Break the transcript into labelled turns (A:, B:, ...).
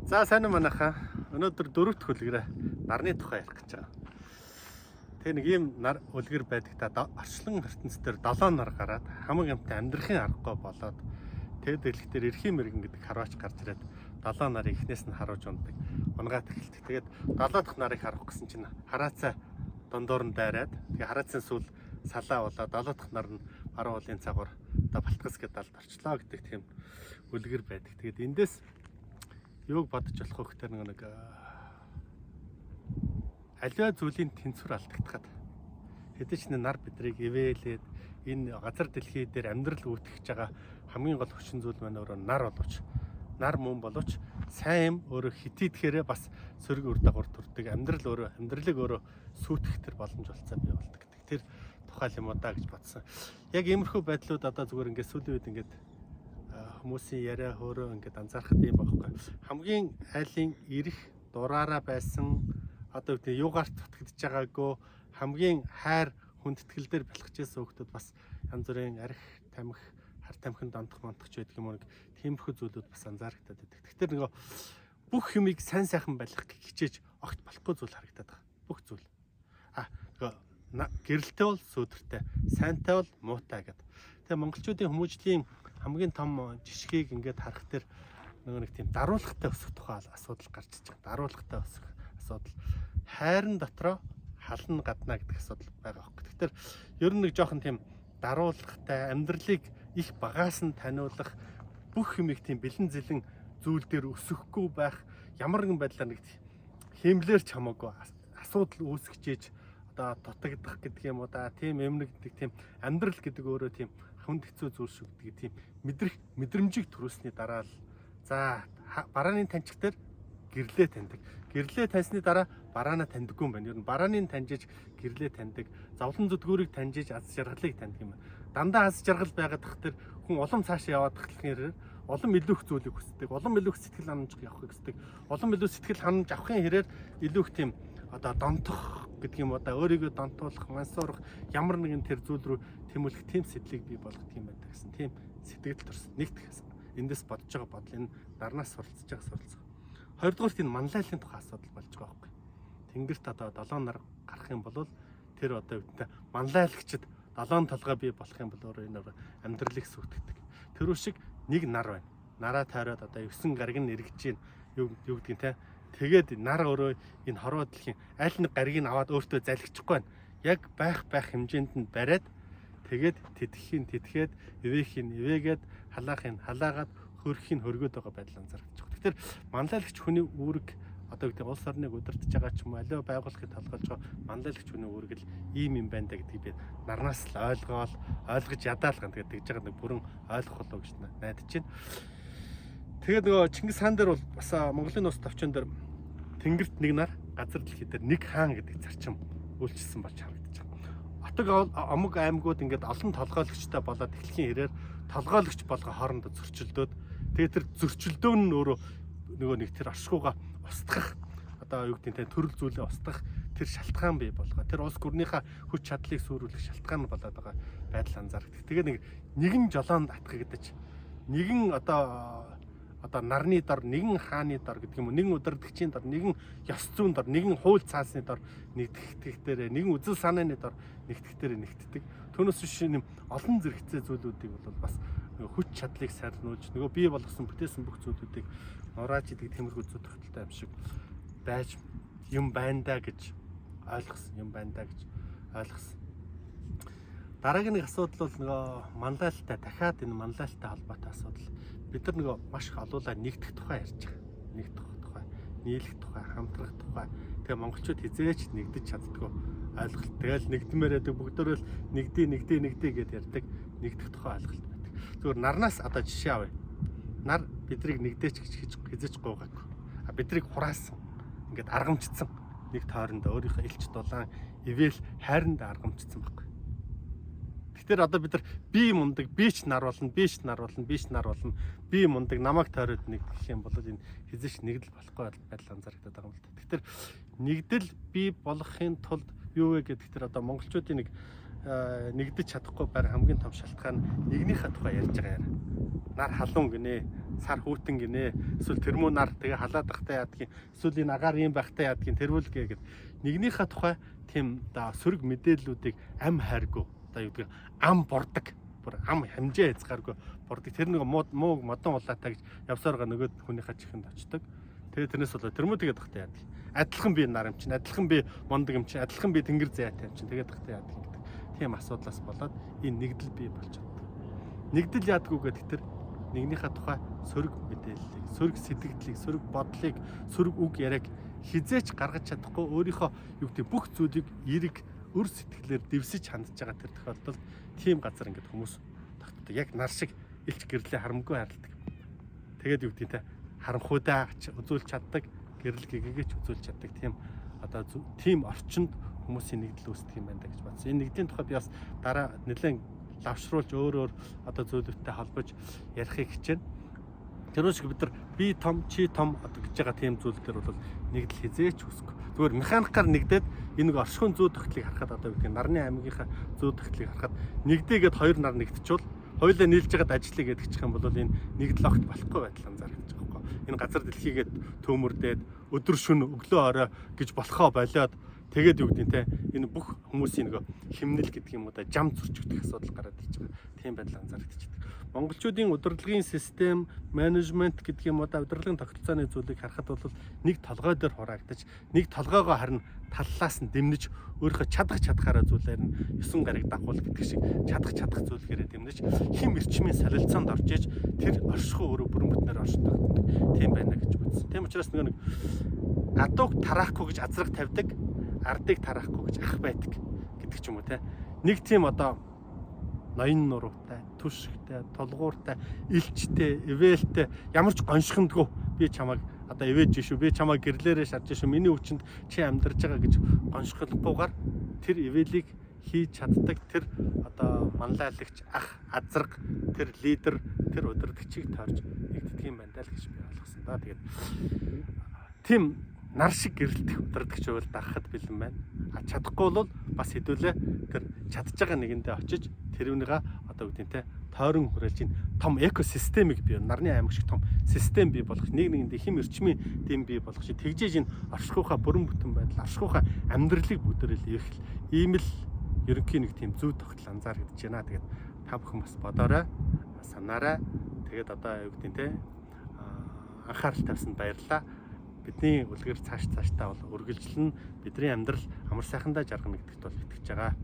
A: За сайн уу манайхаа. Өнөөдөр дөрөвт хөлгөрөө нарны тухай ярих гэж байгаа. Тэгээ нэг ийм нар хөлгөр байдаг. Орчлон ертөнц дээр 7 нар гараад хамаг амтай амьдрахын аргагүй болоод тэгээд дэлхтэр эрхийн мэрэгэн гэдэг харваач гарч ирээд 7 нарыг эхнээс нь харуулж ундаг. Унгаад эхэлдэг. Тэгээд 7 дахь нарыг харах гэсэн чинь хараацаа дондоор нь дайраад тэгээ хараацын сүүл салаа болоод 7 дахь нар нь баруун уулын цагуур балтгас гэдээ далд орчлоо гэдэг тийм хөлгөр байдаг. Тэгээд эндээс юуг бодож болох вэ гэхээр нэг аливаа зүйлийн тэнцвэр алдагдахад хэдэж нэг нар бидрийг ивэлээд энэ газар дэлхий дээр амьдрал үүтгэж байгаа хамгийн гол хүчин зүйл маань өөрөө нар боловч нар мөн боловч сайн юм өөрөө хитийдэхээрээ бас сөрөг үр дагавар төрдөг амьдралыг өөрөө сүйтгэх төр боломж олцоо бий болдог гэдэг. Тэр тухай юм уу да гэж бодсон. Яг иймэрхүү байдлууд одоо зүгээр ингээд сүүлийн үед ингээд хүмүүсийн яриа хөөрөө ингээд анзаархад юм байхгүй. Хамгийн айлын ирэх дураараа байсан одоо үгүй юугаарт зүтгэж байгаагүй хамгийн хайр хүндэтгэл дээр бэлхжсэн хүмүүс бас янз бүрийн арх тамхи хар тамхин дондох монтгч байдаг юм уу нэг тиймэрхүү зүйлүүд бас анзаарагдаад байдаг. Тэгэхээр нөгөө бүх юмыг сайн сайхан байлгах хичээж огт болохгүй зүйл харагдаад байгаа. Бүх зүйл. Гэрэлтэй бол сүудэртэй, сайнтай бол муутай гэдэг. Тэгээ монголчуудын хүмүүжлийн хамгийн том жишгийг ингээд харах тэр нэг тийм даруулгатай өсөх тухай асуудал гарч иж байгаа. Даруулгатай өсөх асуудал. Хайрын дотроо хална гадна гэдэг асуудал байгаа хөөх. Тэгэхээр ер нь нэг жоохон тийм даруулгатай амьдралыг их багаас нь таниулах бүх юмыг тийм бэлэн зэлэн зүйл дээр өсөхгүй байх ямар нэгэн байдлаар нэг хэмлэрч хамаагүй асуудал үүсгэж одоо дутагдах гэдэг юм уу да тийм эмнэг гэдэг тийм амьдрал гэдэг өөрөө тийм хүнд хэцүү зүйл шүү гэдэг тийм мэдрэмжийг төрүүлсний дараа л за барааны танчиг дээр гэрлээ таньдаг. Гэрлээ таньсны дараа бараанаа таньдаггүй юм байна. Ер нь барааныг таньжиж гэрлээ таньдаг. Зовлон зүдгүүрийг таньжиж аз жаргалыг таньдаг юм байна. Дандаа аз жаргал байгаад тах тэр хүн улам цаашаа яваад тахлахын хэрээр улам илүү их зүйлийг хүсдэг. Улам илүү их сэтгэл ханамж явахыг хүсдэг. Улам илүү сэтгэл ханамж авахын хэрээр илүү их тийм одоо донтох гэдэг юм уу да өөрийгөө донтуулах, мансуурах ямар нэгэн тэр зүйл рүү тэмүүлэх тийм сэтлийг бий болгох юм байдаг гэсэн тийм сэтгэл төрсөн. Нэгт эндээс бодож байгаа бодол энэ дарнаас суралцж байгаа суралцах. Хоёрдугаарт энэ манлайлалын тухай асуудал болж байгаа байхгүй. Тэнгэрт одоо 7 нар гарах юм бол тэр одоо үедээ манлайлагчд 7 толгой бий болох юм бол өөрөө энэ амьдралыг сүйтгэдэг. Тэр шиг нэг нар байна. Нараа тойроод одоо 9 гариг нь эргэж гин юу гэдгийг те. Тэгээд нар өөрөө энэ хорвоо дэлхийн аль нэг гариг нь аваад өөртөө залхичихгүй байна. Яг байх хэмжээнд нь бариад тэгээд тэтгэхэд ивэхийн ивэгээд халаахын халаагаад хөрхийн хөргөөд байгаа байдал анзаарч байгаа. Тэгэхээр манлайлагч хүний үүрэг одоо гэдэг улс орныг удирдах байгаа ч юм уу аливаа байгууллагыг толгойлж байгаа манлайлагч хүний үүрэг л ийм юм байна да гэдгийг би нарнаас л ойлгож ядаалгана тэгээд тэгж байгаа нэг бүрэн ойлгох болов гэж найдаж байна. Тэгээд нөгөө Чингис хаан дээр бол бас Монголын улс товчон дээр тэнгэрт нэг нар газар дэлхий дээр нэг хаан гэдэг зарчим үйлчилсэн болж харагдаж байгаа. Отог омог аймагуд ингээд олон толгойлогчтой болоод эхлэхийн хэрээр толгойлогч болгоо хоорондоо зөрчилдөөд тэгээд тэр зөрчилдөөн нь өөрөө нөгөө нэг тэр оршихуйгаа устгах одоо юу гэдэг нь төрөл зүйлээ устгах тэр шалтгаан бий болгоо. Тэр улс гүрнийхээ хүч чадлыг сүрүүлэх шалтгаан болоод байгаа байдал анзаардаг. Тэгээд нэгэн жолоонд атгагдаж нэгэн одоо нарны дор нэгэн хааны дор гэдэг юм уу нэгэн удирдагчийн дор нэгэн ёс зүйн дор нэгэн хууль цаасны дор нэгтгэхтэр нэгэн үзэл санааны дор нэгтгэдэг. Түүнээс биш юм олон зэрэгцээ зүйлүүдийг бол бас хүч чадлыг сарниулж нөгөө бий болгосон бүтээсэн бүх зүйлүүдийг нурааж идэг тэмэрхүү зүйл тогтолтой юм шиг байж юм байна да гэж ойлгосон. Дараагийн нэг асуудал бол нөгөө манлайлалтай дахиад энэ манлайлалтай холбоотой асуудал. Бид нар нөгөө маш их олуулаа нэгдэх тухай ярьж байгаа. Нэгдэх тухай, нийлэх тухай, хамтрах тухай. Тэгээ монголчууд хизээч нэгдэж чаддгүй ойлголт. Тэгэл нэгдмээр байдаг бүгдөө л нэгдээ гэдээ ярьдаг нэгдэх тухай ойлголт байдаг. Зүгээр нарнаас одоо жишээ авъя. Нар бидрийг нэгдээч гэж хизээч гуугаагүй. Бидрийг хураасан. Ингээд аргамжцсан. Нэг тойрондоо өөрийнхөө элч дулаан ивэл хайранд аргамжцсан байхгүй. Тэгэхээр одоо бид нар би мундаг, бич нар болно, би мундаг намайг тойроод нэг гэх юм бол энэ хизээч нэгдэл болохгүй байдал анзаарагдаад байгаа юм л да. Тэгэхээр нэгдэл бий болохын тулд юу вэ гэдэг тэр одоо монголчуудын нэг нэгдэж чадахгүй байх хамгийн том шалтгаан нэгнийхээ тухай ярьж байгаа юм. Нар халуун гинэ, сар хүүтэн гинэ, эсвэл тэрмүү нар тэгээ халаад тахтай яадгийн, эсвэл энэ агаар юм байхтай яадгийн тэрвүүлгээ гэд нэгнийхээ тухай тийм сөрөг мэдээллүүдийг ам хайргүй одоо юу гэдэг ам бордог, бүр ам хэмжээ хязгааргүй бордог. Тэр нэг муу модон улаатай гэж явсаар байгаа нөгөө хүнийхээ чихэнд очдог. Тэгээ тэрнээс болоо тэрмүү тэгээд тахтай яадаг. Адилхан би нар юм чинь, адилхан би мондог юм чинь, адилхан би тэнгэр зайтай юм чинь тэгээд тахтай яадаг гэдэг. Тийм асуудлаас болоод энэ нэгдэл бий болж байна. Нэгдэл яадгүй гэдэг тэр нэгнийхээ тухай сөрөг мэдээллийг, сөрөг сэтгэлдлийг, сөрөг бодлыг, сөрөг үг яриаг хизээч гаргаж чадахгүй өөрийнхөө юу гэдэг бүх зүйлийг эерэг өр сэтгэлээр дэвсэж хандж байгаа тэр тохиолдолд тийм газар ингээд хүмүүс тогтдог. Яг нар шиг илч гэрлээ харамгүй харилдаг. Тэгээд юу гэдэг те харанхуйдаа үзүүлж чаддаг, гэрэл гэгээч үзүүлж чаддаг тийм одоо тийм орчинд хүмүүсийн нэгдэл үүсдэг юм байна гэж бодсон. Энэ нэгдлийн тухай би бас дараа нэлээд лавшруулж өөр одоо зүйлүүдтэй холбож ярихыг хичээнэ. Тэр шиг бид нар би том, чи том одоо гэж байгаа тийм зүйл дээр бол нэгдэл хизээч үсэхгүй. Зүгээр механикаар нэгдээд энэ нэг оршихуйн зүй тогтлыг харахад одоо гэдэг нарны аймгийнхаа зүй тогтлыг харахад нэгдээгээд хоёр нар нэгдчихвэл хоёулаа нийлж байгаад ажиллая гэдэг чих юм бол энэ нэгдэл огт болохгүй байдал анзаарч байгаа байхгүй. Энэ газар дэлхийгээд төмөрдөөд өдөр шөнө өглөө орой гэж болохоо болоод тэгээд юу гэдэг те энэ бүх хүмүүсийн нэг химнэл гэдэг юм уу да жам зөрчигдөх асуудал гараад иж байгаа. Тийм байдал анзаарэгдчихэдэг. Монголчуудын удирдлагын систем, менежмент гэдэг юм уу да удирдлагын тогтолцооны зүйлийг харахад бол нэг толгой дээр хураагдаж, нэг толгойгоо харин таллаас нь дэмнэж өөрийнхөө чадхаараа зүйлээр нь 9 гариг дагуул гэдэг шиг чадах зүйлгээрээ дэмнэж хим эрчмийн солилцоонд орж иж тэр оршихуй өөрөө бүрэн бүтнээр оршдог. Тийм байна гэж бодсон. Тийм учраас нэг адууг тараахгүй гэж азраг тавьдаг, ардыг тараахгүй гэж ах байдаг гэдэг ч юм уу те. Нэг тийм одоо ноён нуруутай, түшигтэй, тулгууртай, илчтэй, ивэлтэй ямар ч гоншихондгүй би чамайг одоо ивэж шүү, би чамайг гэрлээрээ шарж шүү, миний хүчинд чи амьдарч байгаа гэж гоншихгүйгээр тэр ивэлийг хийж чаддаг тэр одоо манлайлагч ах азраг тэр лидер тэр удирдагчийг тойрж нэгддэг юм байна л гэж би ойлгосон да. Тэгээд тийм нар шиг гэрэлтэх удирдагч байвал дагахад бэлэн байна. Чадахгүй бол бас хэдүүлээ тэр чадж байгаа нэгэндээ очиж тэрүүнийга одоо үгдэнтэй тойрон хүрээлж ин том экосистемийг бий нарны аймаг шиг том систем бий болгох нэгэндээ хим эрчмийн дэм бий болгох шиг тэгжээж ин оршихуйхаа бүрэн бүтэн байдал оршихуйхаа амьдралыг бүдэрэл их ийм л ерөнхийн нэг тийм зүй тогтол анзаарэгдэж байна. Тэгээд та бүхэн бас бодоорой, санаарай. Тэгээд одоо юу үгдэнтэй анхаарал тавьсанд баярлалаа. Бидний үлгэр цаашдаа бол үргэлжлэн бидний амьдрал амар сайхандаа жаргана гэдэгт бол итгэж байгаа.